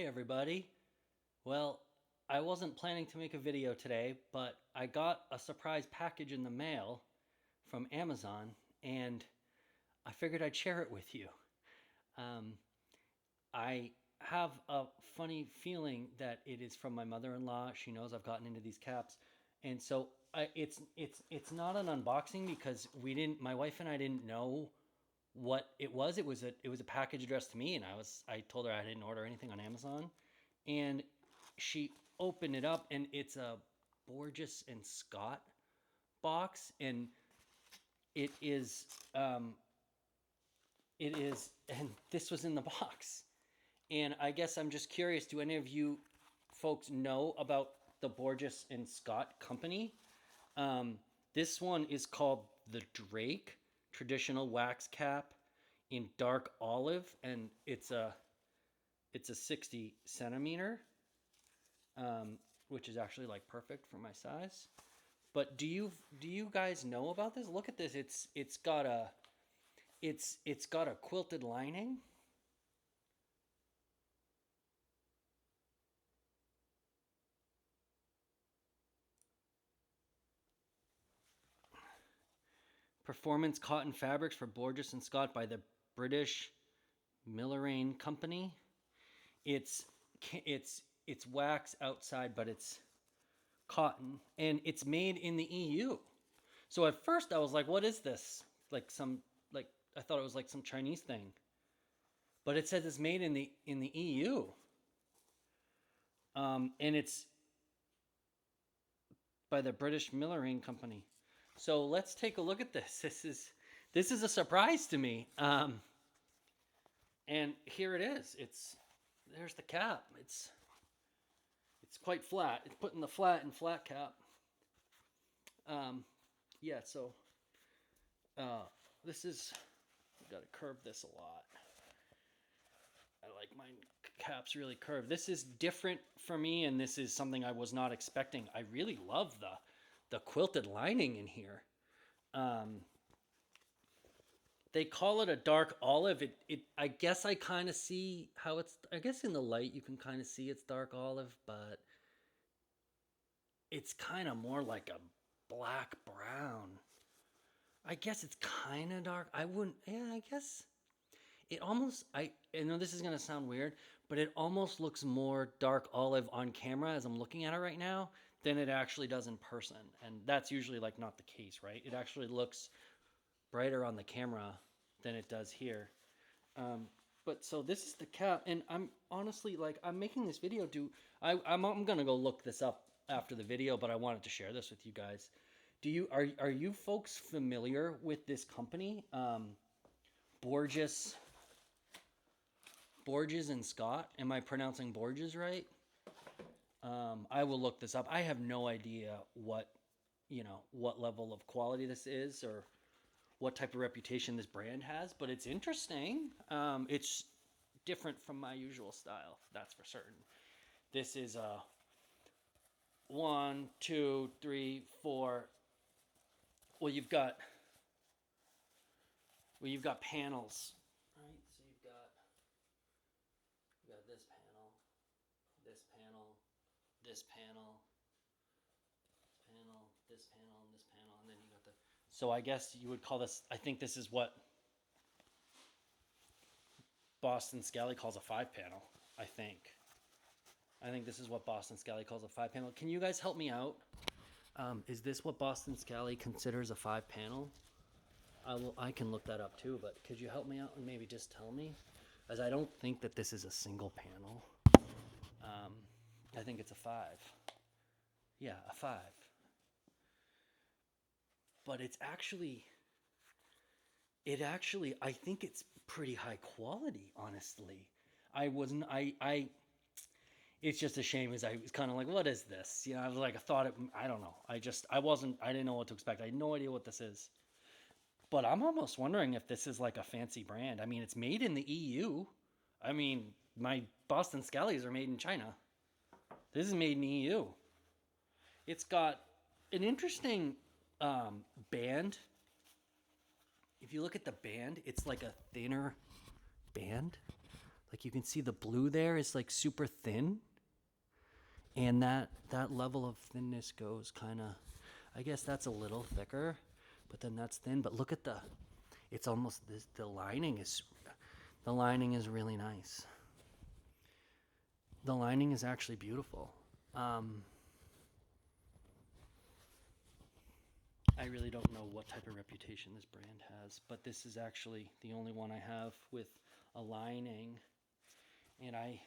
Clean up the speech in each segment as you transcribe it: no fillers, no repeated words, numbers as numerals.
Hey everybody. Well, I wasn't planning to make a video today, but I got a surprise package in the mail from Amazon and I figured I'd share it with you. Um, I have a funny feeling that it is from my mother-in-law. She knows I've gotten into these caps. And so it's not an unboxing because we didn't my wife and I didn't know what it was. It was a package addressed to me and I told her I didn't order anything on Amazon. And she opened it up and it's a Borges and Scott box and it is and this was in the box. And I guess I'm just curious, do any of you folks know about the Borges and Scott company? Um, this one is called the Drake traditional wax cap in dark olive and it's a 60 centimeter, which is actually like perfect for my size. But do you guys know about this? Look at this. It's got a quilted lining. Performance cotton fabrics for Borges and Scott by the British Milleraine Company. It's it's wax outside, but it's cotton, and it's made in the EU. So at first I was like, "What is this?" Like I thought it was like some Chinese thing, but it says it's made in the EU, and it's by the British Milleraine Company. So let's take a look at this. This is a surprise to me. And here it is. There's the cap. It's quite flat. It's put in the flat cap. Um, yeah. So this is. I've got to curve this a lot. I like my caps really curved. This is different for me, and this is something I was not expecting. I really love the quilted lining in here. Um, they call it a dark olive. It I guess I kind of see how it's. I guess in the light you can kind of see it's dark olive, but it's kind of more like a black brown. I guess it's kind of dark. I wouldn't. Yeah, I guess it almost. I know this is gonna sound weird, but it almost looks more dark olive on camera as I'm looking at it right now than it actually does in person, and that's usually like not the case, right? It actually looks brighter on the camera than it does here. Um, but so this is the cap, and I'm honestly like I'm making this video. I'm gonna go look this up after the video, but I wanted to share this with you guys. Are you folks familiar with this company, Borges Borges and Scott? Am I pronouncing Borges right? I will look this up. I have no idea what level of quality this is or what type of reputation this brand has, but it's interesting. It's different from my usual style, that's for certain. This is a one, two, three, four. Well, you've got panels, right? So you got this panel, this panel, this panel, this panel, and this panel, and then you got the. So I guess you would call this. I think this is what Boston Scally calls a five panel. I think. I think this is what Boston Scally calls a five panel. Can you guys help me out? Is this what Boston Scally considers a five panel? I can look that up too, but could you help me out and maybe just tell me? As I don't think that this is a single panel. Um, I think it's a five. Yeah, a five. But I think it's pretty high quality, honestly. I wasn't, it's just a shame because I was kind of like, what is this? I was like, I don't know. I didn't know what to expect. I had no idea what this is. But I'm almost wondering if this is like a fancy brand. I mean, it's made in the EU. I mean, my Boston Scallies are made in China. This is made in the EU. It's got an interesting band. If you look at the band, it's like a thinner band. Like you can see the blue there is like super thin. And that level of thinness goes kind of, I guess that's a little thicker, but then that's thin. But look at it's almost, the lining is really nice. The lining is actually beautiful. I really don't know what type of reputation this brand has, but this is actually the only one I have with a lining. And I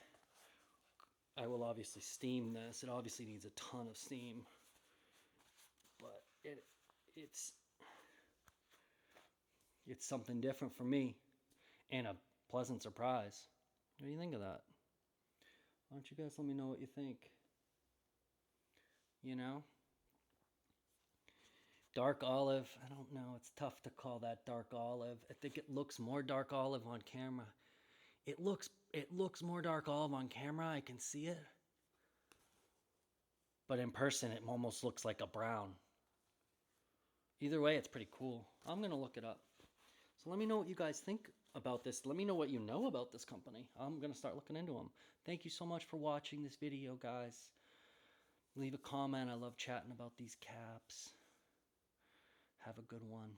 will obviously steam this. It obviously needs a ton of steam, but it's something different for me and a pleasant surprise. What do you think of that? Why don't you guys let me know what you think? You know? Dark olive, I don't know. It's tough to call that dark olive. I think it looks more dark olive on camera. It looks more dark olive on camera. I can see it. But in person, it almost looks like a brown. Either way, it's pretty cool. I'm going to look it up. So let me know what you guys think about this. Let me know what you know about this company. I'm going to start looking into them. Thank you so much for watching this video, guys. Leave a comment. I love chatting about these caps. Have a good one.